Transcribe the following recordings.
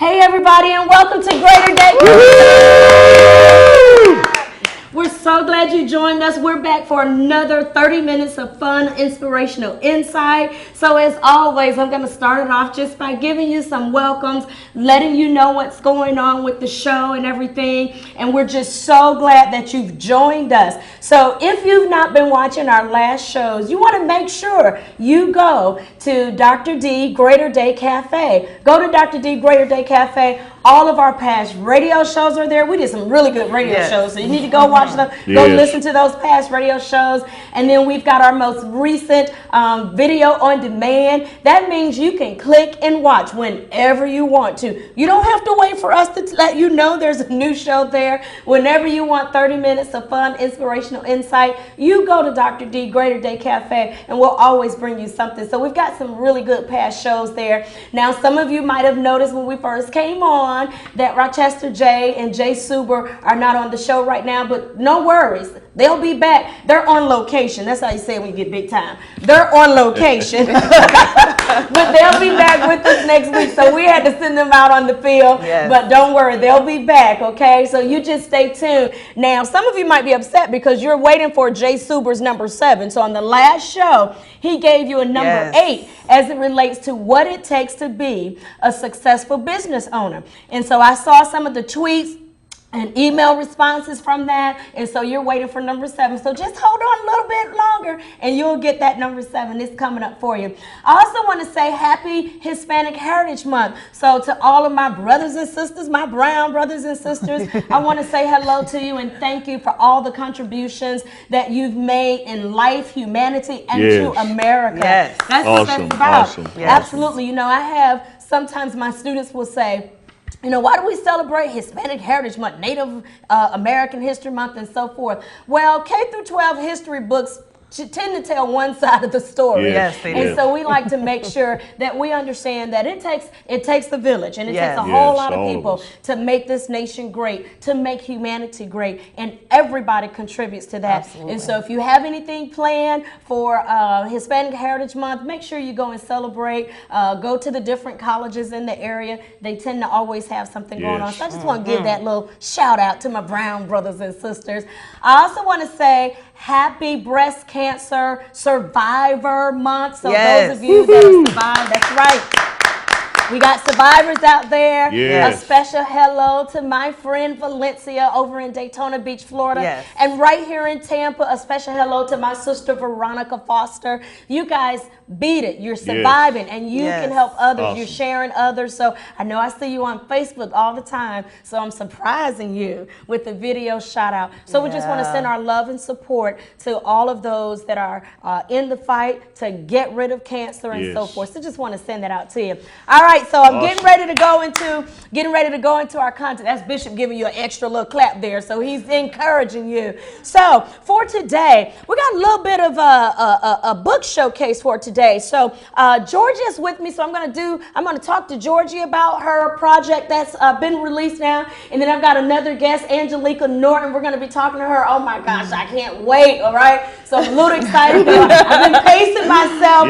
Hey everybody, and welcome to Greater Day. We're so glad you joined us. We're back for another 30 minutes of fun, inspirational insight. So as always, I'm going to start it off just by giving you some welcomes, letting you know what's going on with the show and everything. And we're just so glad that you've joined us. So if you've not been watching our last shows, you want to make sure you go to Dr. D Greater Day Cafe. Go to Dr. D Greater Day Cafe. All of our past radio shows are there. We did some really good radio shows, so you need to go watch them. Go listen to those past radio shows. And then we've got our most recent video on demand. That means you can click and watch whenever you want to. You don't have to wait for us to let you know there's a new show there. Whenever you want 30 minutes of fun, inspirational insight, you go to Dr. D Greater Day Cafe, and we'll always bring you something. So we've got some really good past shows there. Now, some of you might have noticed when we first came on that Rochester J and Jay Suber are not on the show right now, but no worries. They'll be back. They're on location. That's how you say it when you get big time. They're on location. But they'll be back with us next week. So we had to send them out on the field. Yes. But don't worry, they'll be back, okay? So you just stay tuned. Now, some of you might be upset because you're waiting for Jay Suber's number 7. So on the last show, he gave you a number 8 as it relates to what it takes to be a successful business owner. And so I saw some of the tweets and email responses from that, and so you're waiting for number 7. So just hold on a little bit longer and you'll get that number 7. It's coming up for you. I also want to say happy Hispanic Heritage Month. So to all of my brothers and sisters, my brown brothers and sisters, I want to say hello to you and thank you for all the contributions that you've made in life, humanity, and to America. Yes. That's what that's about. Awesome. Yes. Absolutely. You know, I have, sometimes my students will say, you know, why do we celebrate Hispanic Heritage Month, Native American History Month, and so forth? Well, K through 12 history books tend to tell one side of the story. Yes, they do. And so we like to make sure that we understand that it takes the village, and it takes a whole lot of people to make this nation great, to make humanity great, and everybody contributes to that. Absolutely. And so if you have anything planned for Hispanic Heritage Month, make sure you go and celebrate. Go to the different colleges in the area. They tend to always have something going on. So I just want to give that little shout out to my brown brothers and sisters. I also want to say happy Breast Cancer Survivor Month. So those of you that have survived, that's right. We got survivors out there. Yes. A special hello to my friend Valencia over in Daytona Beach, Florida. Yes. And right here in Tampa, a special hello to my sister Veronica Foster. You guys beat it. You're surviving, and you can help others. Awesome. You're sharing others. So I know I see you on Facebook all the time, so I'm surprising you with the video shout out. So we just want to send our love and support to all of those that are in the fight to get rid of cancer and so forth. So just want to send that out to you. All right, so I'm getting ready to go into our content. That's Bishop giving you an extra little clap there, so he's encouraging you. So for today, we got a little bit of a book showcase for today. So Jorgie is with me, so I'm going to talk to Jorgie about her project that's been released now, and then I've got another guest, Angelica Norton. We're going to be talking to her. Oh my gosh, I can't wait. All right, so I'm a little excited. I've been pacing myself,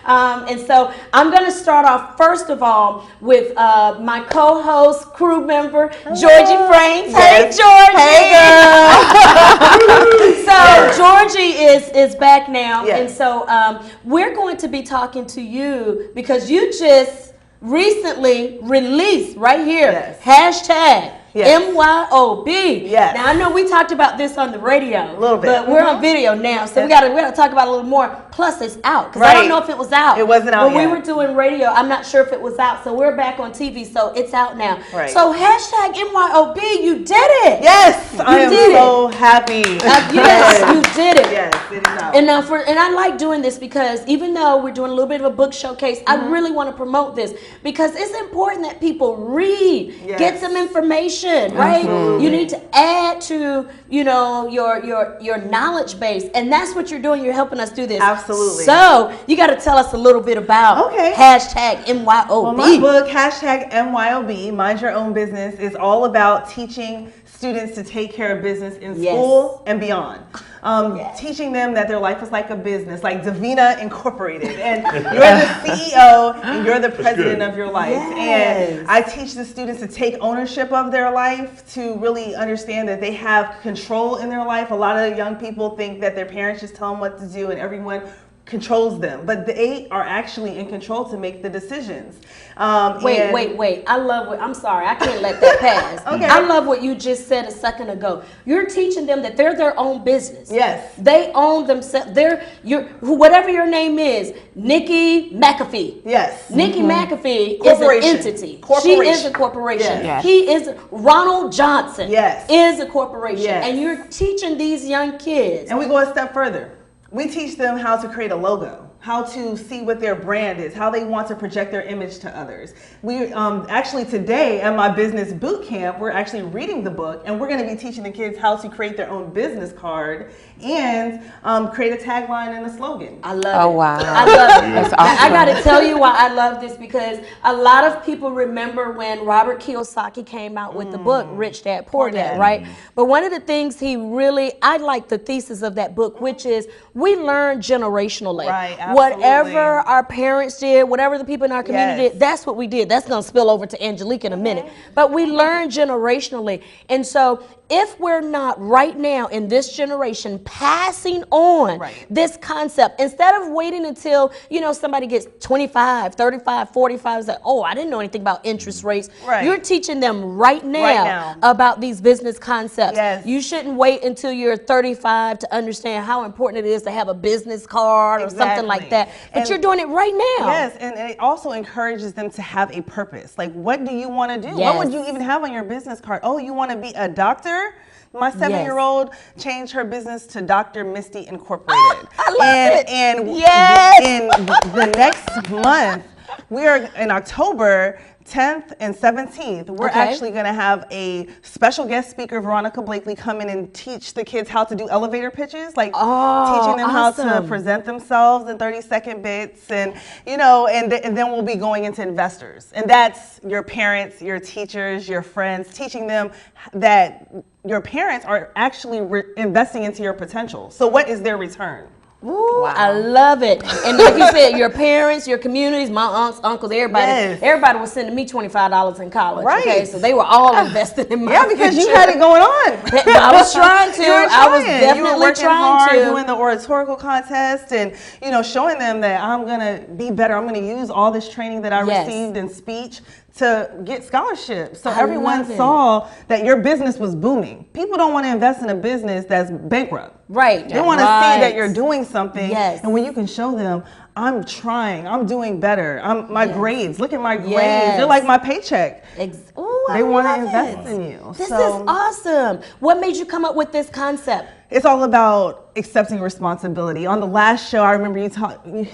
and so I'm going to start off first of all with my co-host, crew member, Jorgie Franks. Yes. Hey, Jorgie. So Jorgie is back now, and so we're going to be talking to you because you just recently released right here hashtag MYOB. Yes. Now I know we talked about this on the radio, a little bit, but we're on video now, so we got to talk about it a little more. Plus, it's out because I don't know if it was out. It wasn't out when we were doing radio. I'm not sure if it was out, so we're back on TV, so it's out now. Right. So hashtag MYOB, you did it. Yes, I am so happy. Yes, you did it. Yes, it is out. And and I like doing this because even though we're doing a little bit of a book showcase, I really want to promote this because it's important that people read, get some information, right? Absolutely. You need to add to your knowledge base, and that's what you're doing. You're helping us do this. Absolutely. So you got to tell us a little bit about hashtag MYOB. Well, my book, hashtag MYOB, Mind Your Own Business, is all about teaching students to take care of business in school and beyond. teaching them that their life is like a business, like Davina Incorporated, and you're the CEO and you're the president of your life. Yes. And I teach the students to take ownership of their life, to really understand that they have control in their life. A lot of young people think that their parents just tell them what to do and everyone controls them, but they are actually in control to make the decisions. Wait. I love what, I'm sorry, I can't let that pass. Okay. I love what you just said a second ago. You're teaching them that they're their own business. Yes. They own themselves. Whatever your name is, Nikki McAfee. Yes. Nikki McAfee is an entity. She is a corporation. Yes. He is, Ronald Johnson is a corporation. Yes. And you're teaching these young kids. And we go a step further. We teach them how to create a logo, how to see what their brand is, how they want to project their image to others. We actually today at my business boot camp, we're actually reading the book, and we're going to be teaching the kids how to create their own business card and create a tagline and a slogan. I love it. Oh, wow. I love it. That's awesome. I got to tell you why I love this, because a lot of people remember when Robert Kiyosaki came out with the book, Rich Dad, Poor Dad, right? But one of the things I like the thesis of that book, which is we learn generationally. Right, absolutely. Whatever our parents did, whatever the people in our community did, that's what we did. That's going to spill over to Angelica in a minute. But we learn generationally. And so if we're not right now in this generation passing on this concept, instead of waiting until, somebody gets 25, 35, 45, say, oh, I didn't know anything about interest rates. You're teaching them right now about these business concepts. Yes. You shouldn't wait until you're 35 to understand how important it is to have a business card or something like that. But you're doing it right now. Yes, and it also encourages them to have a purpose. Like, what do you want to do? What would you even have on your business card? Oh, you want to be a doctor? My 7-year-old changed her business to Dr. Misty Incorporated. I love it. And in the next month, we are in October 10th and 17th, we're actually going to have a special guest speaker, Veronica Blakely, come in and teach the kids how to do elevator pitches, like teaching them how to present themselves in 30-second bits, and and then we'll be going into investors, and that's your parents, your teachers, your friends, teaching them that your parents are actually investing into your potential. So what is their return? Ooh, wow. I love it. And like you said, your parents, your communities, my aunts, uncles, everybody was sending me $25 in college. Right. Okay, so they were all invested in my because future. you had it going on. I was trying to. I was definitely you were working trying hard, to. doing the oratorical contest, and showing them that I'm gonna be better. I'm gonna use all this training that I received in speech to get scholarships. So everyone saw that your business was booming. People don't want to invest in a business that's bankrupt. Right. They want to see that you're doing something. Yes. And when you can show them, I'm trying, I'm doing better. My grades, look at my grades. They're like my paycheck. They want to invest in you. This is awesome. What made you come up with this concept? It's all about accepting responsibility. On the last show, I remember you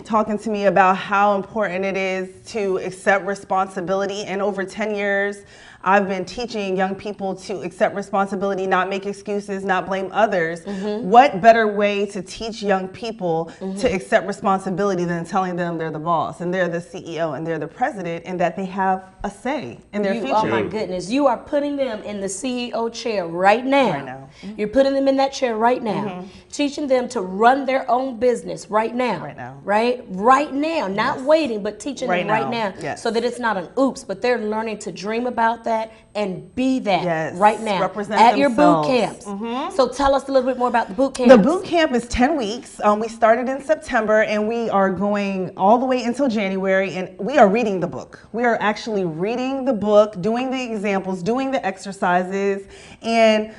talking to me about how important it is to accept responsibility. And over 10 years, I've been teaching young people to accept responsibility, not make excuses, not blame others. What better way to teach young people to accept responsibility than telling them they're the boss and they're the CEO and they're the president and that they have a say in their future? Oh my goodness, you are putting them in the CEO chair right now. Right now. You're putting them in that chair right now. Teaching them to run their own business right now. Right now. Right now. Not waiting, but teaching them right now. Yes. So that it's not an oops, but they're learning to dream about that and be that right now. Represent at themselves. Your boot camps. So tell us a little bit more about the boot camp. The boot camp is 10 weeks. We started in September and we are going all the way until January, and we are reading the book. We are actually reading the book, doing the examples, doing the exercises, and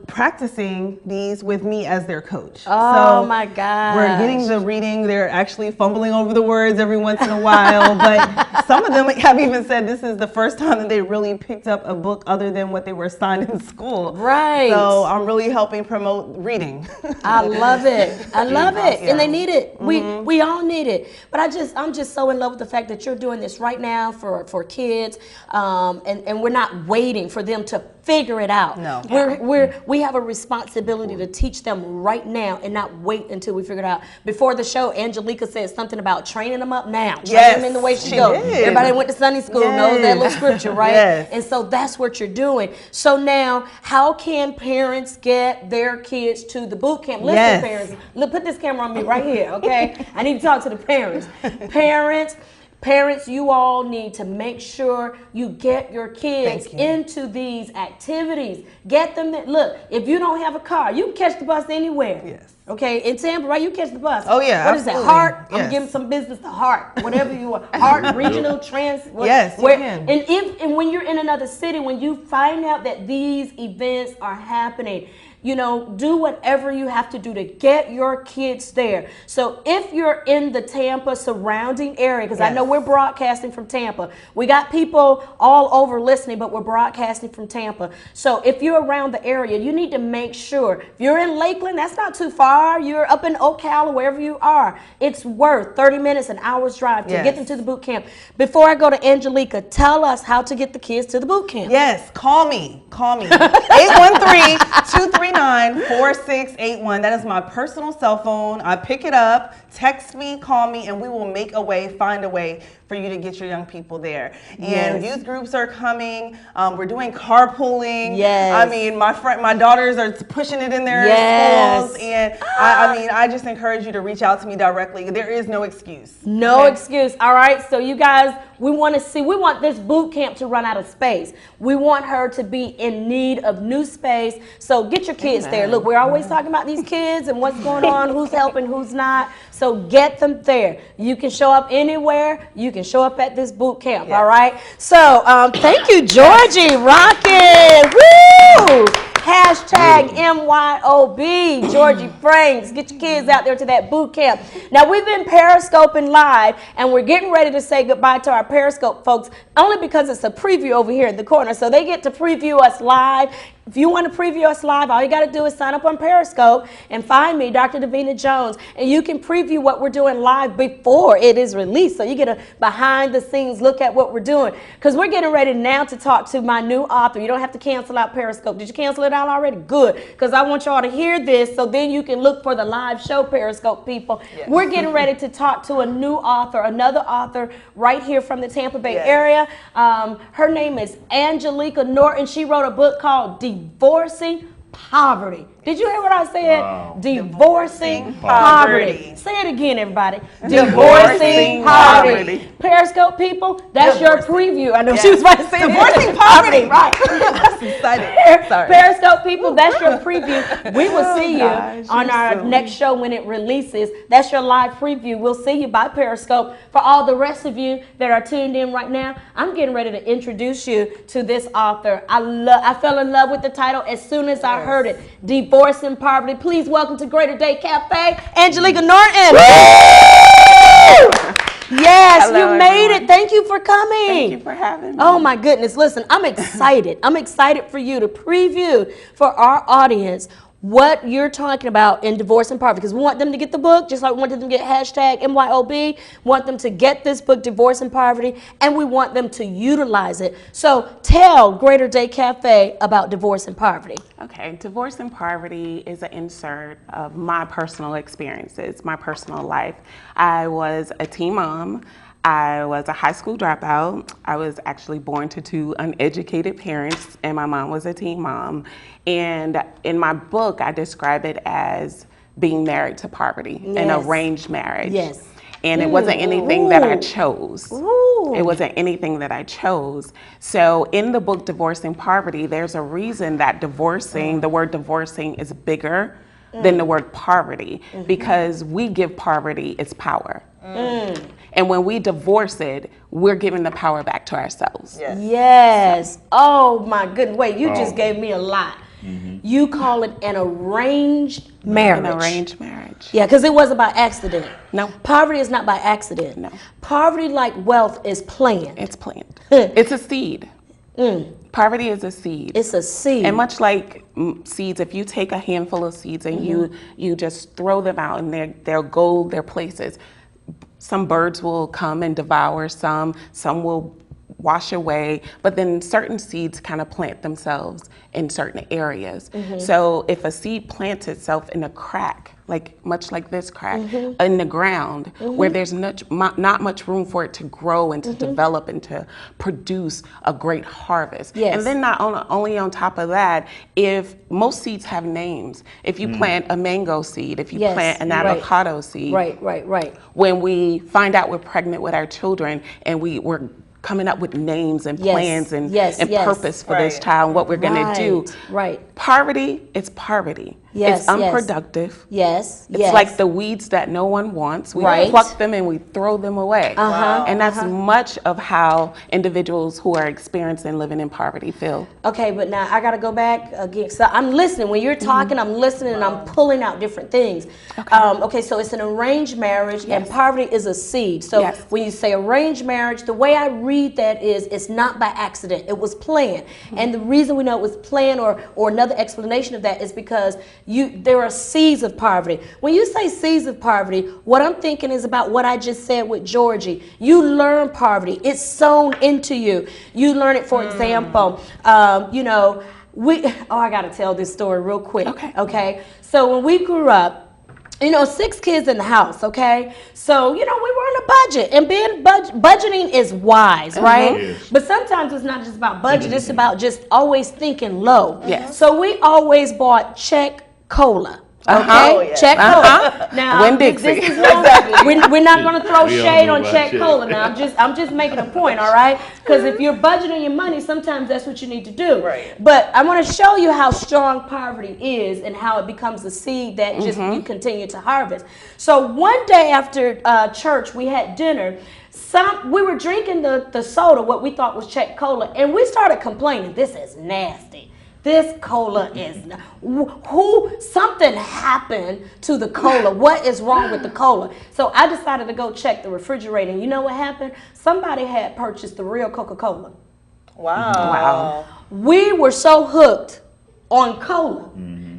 practicing these with me as their coach. Oh my God. We're getting the reading. They're actually fumbling over the words every once in a while, but some of them have even said this is the first time that they really picked up a book other than what they were assigned in school. Right. So I'm really helping promote reading. I love it. I love it. And they need it. We all need it. But I'm just so in love with the fact that you're doing this right now for kids, and we're not waiting for them to figure it out. No. We have a responsibility to teach them right now and not wait until we figure it out. Before the show, Angelica said something about training them up now. Train them in the way she goes. Everybody that went to Sunday school knows that little scripture, right? Yes. And so that's what you're doing. So now, how can parents get their kids to the boot camp? Listen, parents, look, put this camera on me right here, okay? I need to talk to the parents. Parents, you all need to make sure you get your kids into these activities. Get them there. Look, if you don't have a car, you can catch the bus anywhere. Yes. Okay, in Tampa, right? You catch the bus. Oh, yeah. What absolutely. is that? Heart? Yes. I'm giving some business to Heart. Whatever you want. Heart, regional, trans. Yes, you can. And when you're in another city, when you find out that these events are happening, you know, do whatever you have to do to get your kids there. So if you're in the Tampa surrounding area, because I know we're broadcasting from Tampa. We got people all over listening, but we're broadcasting from Tampa. So if you're around the area, you need to make sure. If you're in Lakeland, that's not too far. You're up in Ocala, or wherever you are. It's worth 30 minutes, an hour's drive to get them to the boot camp. Before I go to Angelica, tell us how to get the kids to the boot camp. Yes, call me. 813-239-4681. That is my personal cell phone. I pick it up, text me, call me, and we will make a way, find a way for you to get your young people there. And youth groups are coming. We're doing carpooling. Yes. I mean, my daughters are pushing it in their schools. And I just encourage you to reach out to me directly. There is no excuse. No excuse. All right. So you guys, we want this boot camp to run out of space. We want her to be in need of new space. So get your kids there. Look, we're always talking about these kids and what's going on, who's helping, who's not. So get them there. You can show up anywhere. You can show up at this boot camp. All right. So thank you, Jorgie. Rockin'. Woo! Hashtag MYOB, Jorgie Franks. Get your kids out there to that boot camp. Now, we've been Periscoping live, and we're getting ready to say goodbye to our Periscope folks, only because it's a preview over here in the corner. So they get to preview us live. If you want to preview us live, all you got to do is sign up on Periscope and find me, Dr. Davina Jones, and you can preview what we're doing live before it is released. So you get a behind-the-scenes look at what we're doing, because we're getting ready now to talk to my new author. You don't have to cancel out Periscope. Did you cancel it out already? Good, because I want y'all to hear this so then you can look for the live show, Periscope people. Yes. We're getting ready to talk to a new author, another author right here from the Tampa Bay area. Her name is Angelica Norton. She wrote a book called Divorcing Poverty. Did you hear what I said? Wow. Divorcing poverty. Say it again, everybody. Divorcing poverty. Periscope people, that's your preview. I know she was about to say Divorcing poverty. Right. That's exciting. Sorry. Periscope people, that's your preview. We will see you on our next show when it releases. That's your live preview. We'll see you by Periscope. For all the rest of you that are tuned in right now, I'm getting ready to introduce you to this author. I fell in love with the title as soon as I heard it. Divorcing Poverty. Please welcome to Greater Day Cafe, Angelica Norton. Yes, Hello, you made everyone. it. Thank you for coming. Thank you for having me. Oh my goodness. Listen, I'm excited. I'm excited for you to preview for our audience what you're talking about in Divorce and Poverty, because we want them to get the book, just like we want them to get hashtag MYOB, want them to get this book, Divorce and Poverty, and we want them to utilize it. So tell Greater Day Cafe about Divorce and Poverty. Okay, Divorce and Poverty is an insert of my personal experiences, my personal life. I was a teen mom. I was a high school dropout. I was actually born to two uneducated parents, and my mom was a teen mom. And in my book, I describe it as being married to poverty, an arranged marriage. Yes. And it wasn't anything that I chose. It wasn't anything that I chose. So in the book, Divorcing Poverty, there's a reason that the word divorcing is bigger than the word poverty, because we give poverty its power. And when we divorce it, we're giving the power back to ourselves. Yes. Oh my goodness. Wait, you just gave me a lot. You call it an arranged marriage. An arranged marriage. Yeah, because it wasn't by accident. No. Poverty is not by accident. No. Poverty, like wealth, is planned. It's planned. It's a seed. Poverty is a seed. It's a seed. And much like seeds, if you take a handful of seeds and you just throw them out and they'll go their places, some birds will come and devour some will wash away, but then certain seeds kind of plant themselves in certain areas. So if a seed plants itself in a crack, much like this crack, in the ground, where there's not much room for it to grow and to develop and to produce a great harvest. Yes. And then not only on top of that, if most seeds have names, if you plant a mango seed, if you plant an avocado seed, right. when we find out we're pregnant with our children and we're coming up with names and plans and purpose for this child and what we're going to do. Right. Poverty is poverty. Yes, it's unproductive. Yes. It's like the weeds that no one wants. We pluck them and we throw them away. And that's much of how individuals who are experiencing living in poverty feel. Okay, but now I got to go back again. So I'm listening. When you're talking, I'm listening and I'm pulling out different things. Okay, so it's an arranged marriage and poverty is a seed. So when you say arranged marriage, the way I read that is it's not by accident. It was planned. And the reason we know it was planned or another explanation of that is because there are seeds of poverty. When you say seeds of poverty, what I'm thinking is about what I just said with Jorgie. You learn poverty. It's sown into you. You learn it, for example, I got to tell this story real quick. Okay. So when we grew up, 6 kids in the house, okay? So, we were on a budget, and being budgeting is wise, right? Yes. But sometimes it's not just about budget, it's about just always thinking low. Yes. So we always bought check cola. Okay, check cola. Now, Winn-Dixie. this is we're not going to throw shade on check cola. Now, I'm just making a point, all right? Because if you're budgeting your money, sometimes that's what you need to do. Right. But I want to show you how strong poverty is and how it becomes a seed that just you continue to harvest. So one day after church, we had dinner. We were drinking the soda, what we thought was check cola, and we started complaining. This is nasty. This cola is, something happened to the cola. What is wrong with the cola? So I decided to go check the refrigerator. And you know what happened? Somebody had purchased the real Coca-Cola. Wow. We were so hooked on cola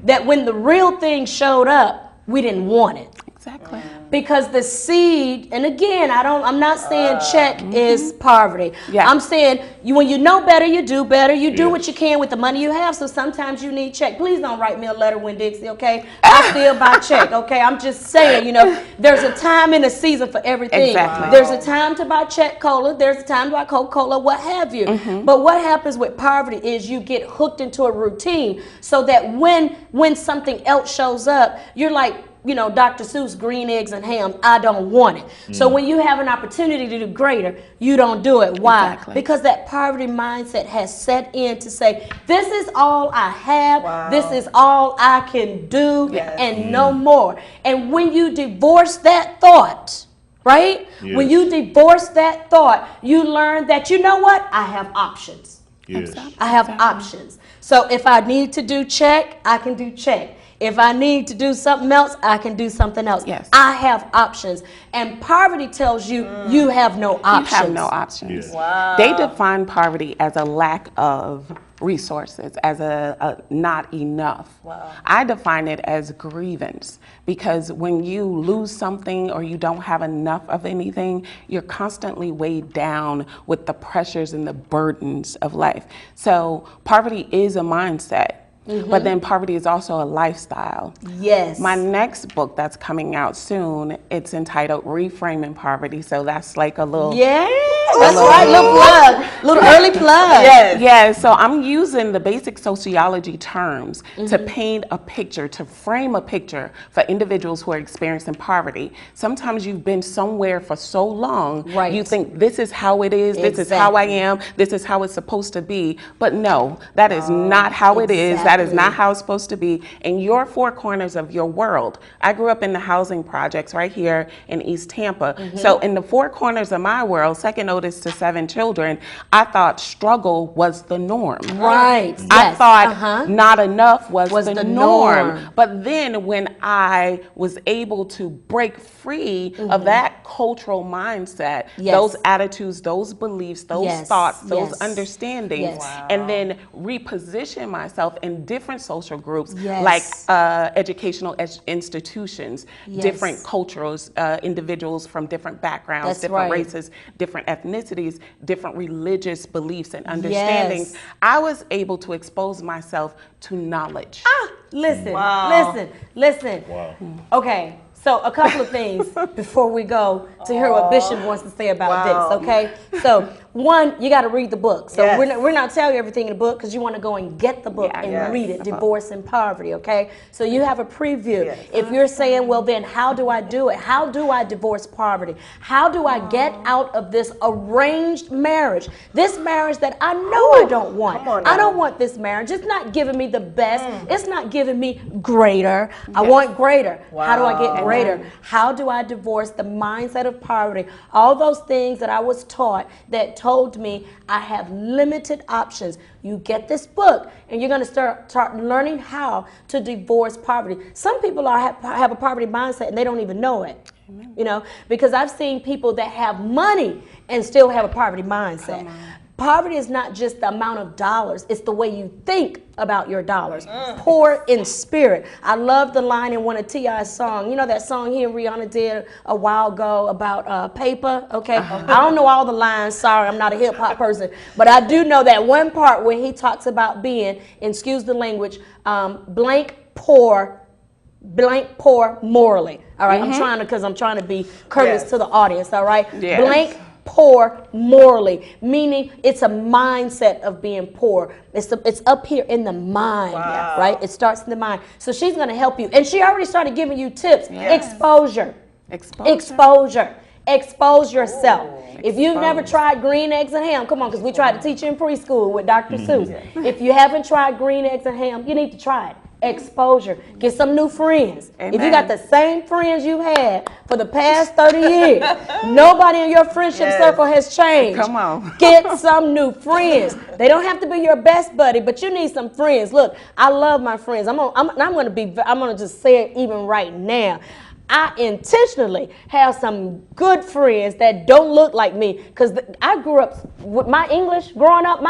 that when the real thing showed up, we didn't want it. Exactly. Because the seed, and again, I'm not saying check is poverty. Yeah. I'm saying when you know better, you do better. You do what you can with the money you have. So sometimes you need check. Please don't write me a letter, Winn-Dixie, okay? I still buy check, okay? I'm just saying, there's a time and a season for everything. Exactly. There's a time to buy check cola. There's a time to buy Coca-Cola, what have you. But what happens with poverty is you get hooked into a routine so that when something else shows up, you're like, Dr. Seuss, green eggs and ham, I don't want it. So when you have an opportunity to do greater, you don't do it. Why? Exactly. Because that poverty mindset has set in to say, this is all I have, this is all I can do, and no more. And when you divorce that thought, right? Yes. When you divorce that thought, you learn that, you know what? I have options. Yes. I have options. So if I need to do check, I can do check. If I need to do something else, I can do something else. Yes. I have options. And poverty tells you you have no options. You have no options. Yes. Wow. They define poverty as a lack of resources, as a not enough. Wow. I define it as grievance, because when you lose something or you don't have enough of anything, you're constantly weighed down with the pressures and the burdens of life. So poverty is a mindset. But then poverty is also a lifestyle. Yes. My next book that's coming out soon, it's entitled Reframing Poverty. So that's like a little... Yeah, that's right. Little plug. Little early plug. Yes. Yeah, so I'm using the basic sociology terms to paint a picture, to frame a picture for individuals who are experiencing poverty. Sometimes you've been somewhere for so long, you think this is how it is, this is how I am, this is how it's supposed to be. But no, that is not how it is. That is not how it's supposed to be in your 4 corners of your world. I grew up in the housing projects right here in East Tampa. So in the 4 corners of my world, second oldest to 7 children, I thought struggle was the norm. Right. I Yes. thought not enough was the the norm. norm. But then when I was able to break free of that cultural mindset, Yes. those attitudes, those beliefs, those Yes. thoughts, those Yes. understandings, Yes. and then reposition myself in different social groups, Yes. like educational institutions, Yes. different cultures, individuals from different backgrounds, That's different right. races, different ethnicities, different religious beliefs and understandings. Yes. I was able to expose myself to knowledge. Listen, Wow. listen. Wow. Okay, so a couple of things before we go to hear what Bishop wants to say about Wow. this, okay? So, one, you got to read the book. So Yes. we're not telling you everything in the book because you want to go and get the book Yeah, and yes. read it, The book. Divorce and Poverty, okay? So you have a preview. Yes. If you're saying, well then, how do I do it? How do I divorce poverty? How do I get out of this arranged marriage? This marriage that I know I don't want. Come on I now. don't want this marriage. It's not giving me the best. It's not giving me greater. I want greater. How do I get Wow. greater? How do I divorce the mindset of poverty? All those things that I was taught that told me I have limited options. You get this book and you're going to start learning how to divorce poverty. Some people have a poverty mindset and they don't even know it. You know, because I've seen people that have money and still have a poverty mindset. Poverty is not just the amount of dollars, it's the way you think about your dollars. Poor in spirit. I love the line in one of T.I.'s songs. You know that song he and Rihanna did a while ago about paper? Okay. I don't know all the lines. Sorry, I'm not a hip hop person. But I do know that one part where he talks about being, excuse the language, blank poor morally. All right. I'm trying to be courteous Yes. to the audience. All right. Yes. Blank poor morally, meaning it's a mindset of being poor. It's up here in the mind, Wow. right? It starts in the mind. So she's going to help you. And she already started giving you tips. Yes. Exposure. Expose yourself. If you've never tried green eggs and ham, come on, because we tried to teach you in preschool with Dr. Seuss. If you haven't tried green eggs and ham, you need to try it. Exposure. Get some new friends. Amen. If you got the same friends you've had for the past 30 years, nobody in your friendship Yes. circle has changed. Come on. Get some new friends. They don't have to be your best buddy, but you need some friends. Look, I love my friends. I'm gonna just say it even right now. I intentionally have some good friends that don't look like me because I grew up with growing up,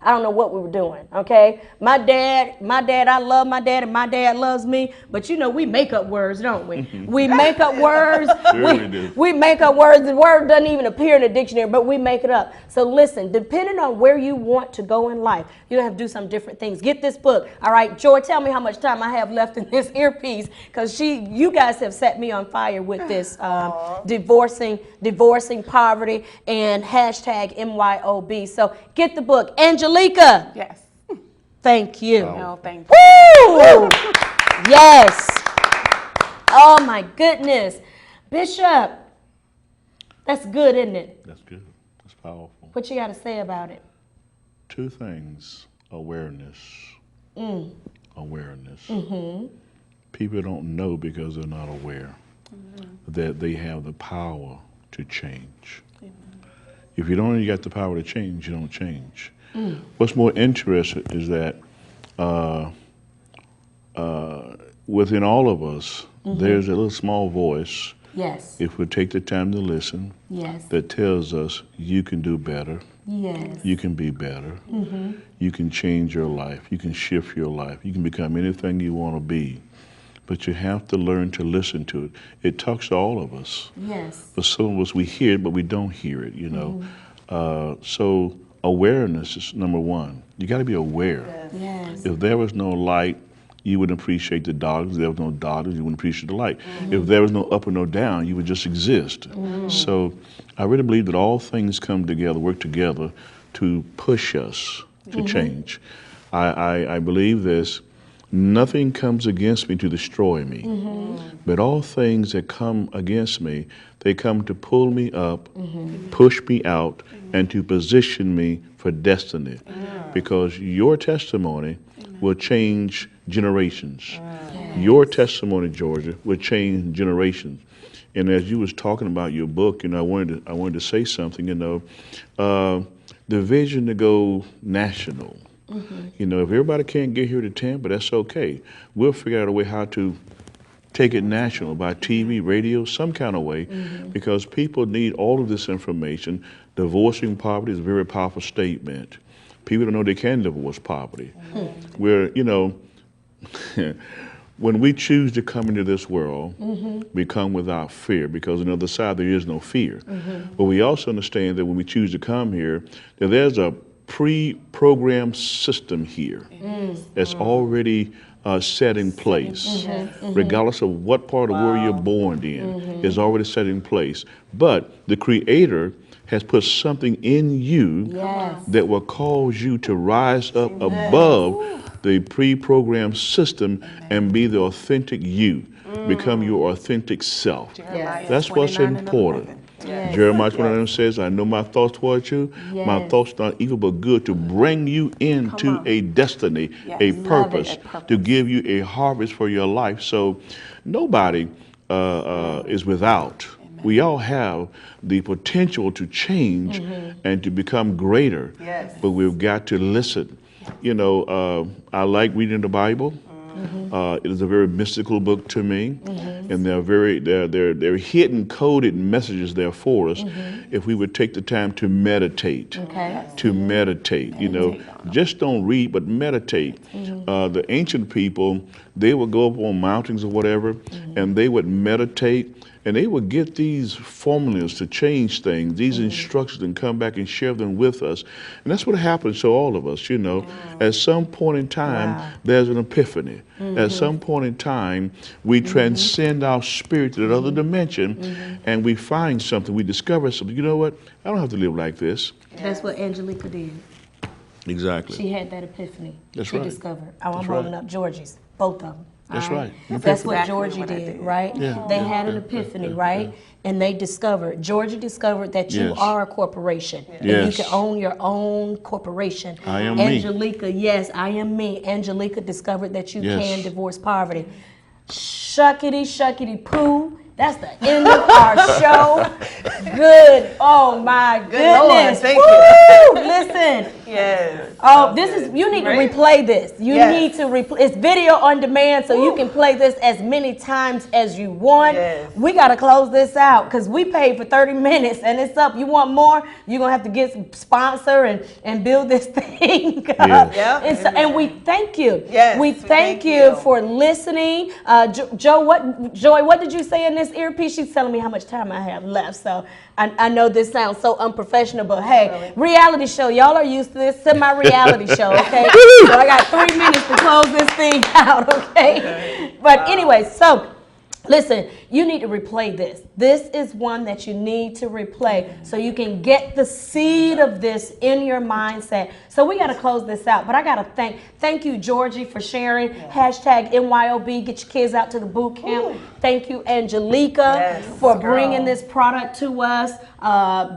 I don't know what we were doing, okay? My dad, I love my dad and my dad loves me, but you know, we make up words, don't we? We make up words. Sure we do. We make up words. The word doesn't even appear in the dictionary, but we make it up. So listen, depending on where you want to go in life, you have to do some different things. Get this book. All right, Joy, tell me how much time I have left in this earpiece because you guys have set me on fire with this divorcing poverty and hashtag MYOB. So get the book. Angelica. Yes. Thank you. No, thank you. Woo! Yes. Oh my goodness. Bishop. That's good, isn't it? That's good. That's powerful. What you got to say about it? Two things. Awareness. Awareness. People don't know because they're not aware that they have the power to change. If you don't only got the power to change, you don't change. What's more interesting is that within all of us, there's a little small voice, Yes. if we take the time to listen, Yes. that tells us you can do better, Yes. you can be better, you can change your life, you can shift your life, you can become anything you want to be. But you have to learn to listen to it. It talks to all of us. Yes. For some of us, we hear it, but we don't hear it, you know. So awareness is number one. You got to be aware. Yes. If there was no light, you wouldn't appreciate the darkness. If there was no darkness, you wouldn't appreciate the light. If there was no up or no down, you would just exist. So I really believe that all things come together, work together to push us to change. I believe this. Nothing comes against me to destroy me, but all things that come against me, they come to pull me up, push me out, and to position me for destiny. Because your testimony will change generations. Your testimony, Georgia, will change generations. And as you was talking about your book, you know, I wanted to say something. You know, the vision to go national. You know, if everybody can't get here to Tampa, that's okay. We'll figure out a way how to take it national by TV, radio, some kind of way, because people need all of this information. Divorcing poverty is a very powerful statement. people don't know they can divorce poverty. Where, you know, when we choose to come into this world, we come without fear, because on the other side there is no fear. But we also understand that when we choose to come here, that there's a pre-programmed system here that's already set in place. Regardless of what part of the world you're born in, is already set in place. But the Creator has put something in you that will cause you to rise up above the pre-programmed system and be the authentic you. Become your authentic self. That's what's important. Jeremiah 29 says, I know my thoughts towards you. My thoughts not evil but good, to bring you into a destiny, a purpose, to give you a harvest for your life. So nobody is without. We all have the potential to change and to become greater, but we've got to listen. You know, I like reading the Bible. It is a very mystical book to me, and they're hidden, coded messages there for us. If we would take the time to meditate, you know, just don't read, but meditate. The ancient people, they would go up on mountains or whatever, and they would meditate. And they would get these formulas to change things, these instructions, and come back and share them with us. And that's what happens to all of us, you know. At some point in time, there's an epiphany. At some point in time, we transcend our spirit to another dimension, and we find something, we discover something. You know what? I don't have to live like this. That's what Angelica did. Exactly. She had that epiphany. That's she right. discovered. Oh, I'm holding up Georgie's, both of them. That's right. That's what exactly Jorgie what I did, did. right? Yeah. They had an epiphany, right? And they discovered, Jorgie discovered that you Yes. are a corporation. And Yes. you can own your own corporation. I am me. Angelica, yes, I am me. Angelica discovered that you Yes. can divorce poverty. Shuckity poo. That's the end of our show. Good. Oh my goodness. Lord, thank Woo! Listen. Yes. Oh, this is, you need to replay this. You need to replay. It's video on demand, so you can play this as many times as you want. Yes. We got to close this out because we paid for 30 minutes and it's up. You want more? You're going to have to get some sponsor and build this thing up. Yes. And, so, and we thank you. Yes, we thank you for listening. Joy, what did you say in this earpiece? She's telling me how much time I have left. So I know this sounds so unprofessional, but hey, reality show. Y'all are used to this semi-reality show, okay? So I got 3 minutes to close this thing out, okay? But anyway, so listen, you need to replay this. This is one that you need to replay so you can get the seed of this in your mindset. So we got to close this out, but I got to thank you, Jorgie, for sharing. Hashtag MYOB, get your kids out to the boot camp. Thank you, Angelica, for bringing this product to us,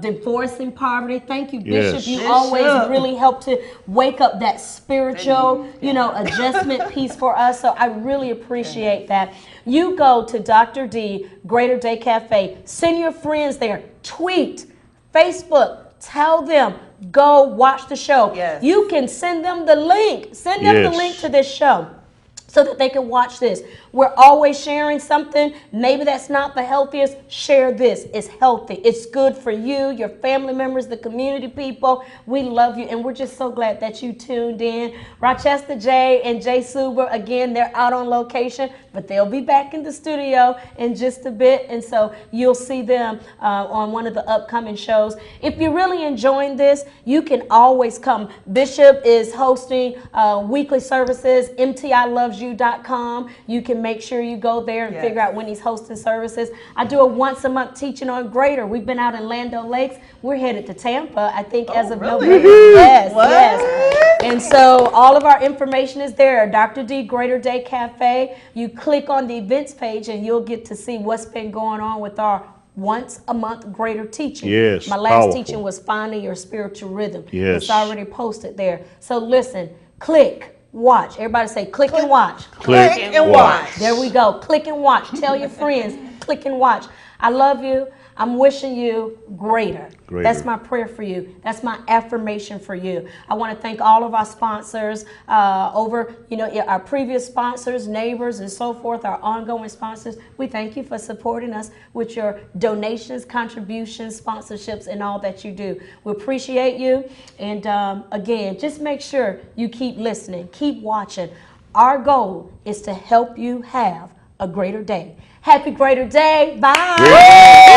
divorcing poverty. Thank you, Bishop. Yes. You always really help to wake up that spiritual, adjustment piece for us. So I really appreciate that. You go to Dr. D, Greater Day Cafe. Send your friends there. Tweet, Facebook. Tell them, go watch the show. Yes. You can send them the link. Send them the link to this show so that they can watch this. We're always sharing something. Maybe that's not the healthiest. Share this. It's healthy. It's good for you, your family members, the community people. We love you, and we're just so glad that you tuned in. Rochester J and Jay Suber, again, they're out on location, but they'll be back in the studio in just a bit, and so you'll see them on one of the upcoming shows. If you're really enjoying this, you can always come. Bishop is hosting weekly services, mtilovesyou.com. You can make sure you go there and figure out when he's hosting services. I do a once a month teaching on Greater. We've been out in Lando Lakes. We're headed to Tampa, I think, as of November. Yes. And so all of our information is there. Dr. D Greater Day Cafe. You click on the events page and you'll get to see what's been going on with our once a month greater teaching. Yes, my last powerful. teaching was finding your spiritual rhythm. Yes. It's already posted there. So listen, click. Watch. Everybody say click and watch. Click and watch. There we go. Click and watch. Tell your friends. Click and watch. I love you. I'm wishing you greater. Greater. That's my prayer for you. That's my affirmation for you. I want to thank all of our sponsors our previous sponsors, neighbors, and so forth, our ongoing sponsors. We thank you for supporting us with your donations, contributions, sponsorships, and all that you do. We appreciate you. And again, just make sure you keep listening, keep watching. Our goal is to help you have a greater day. Happy Greater Day. Bye.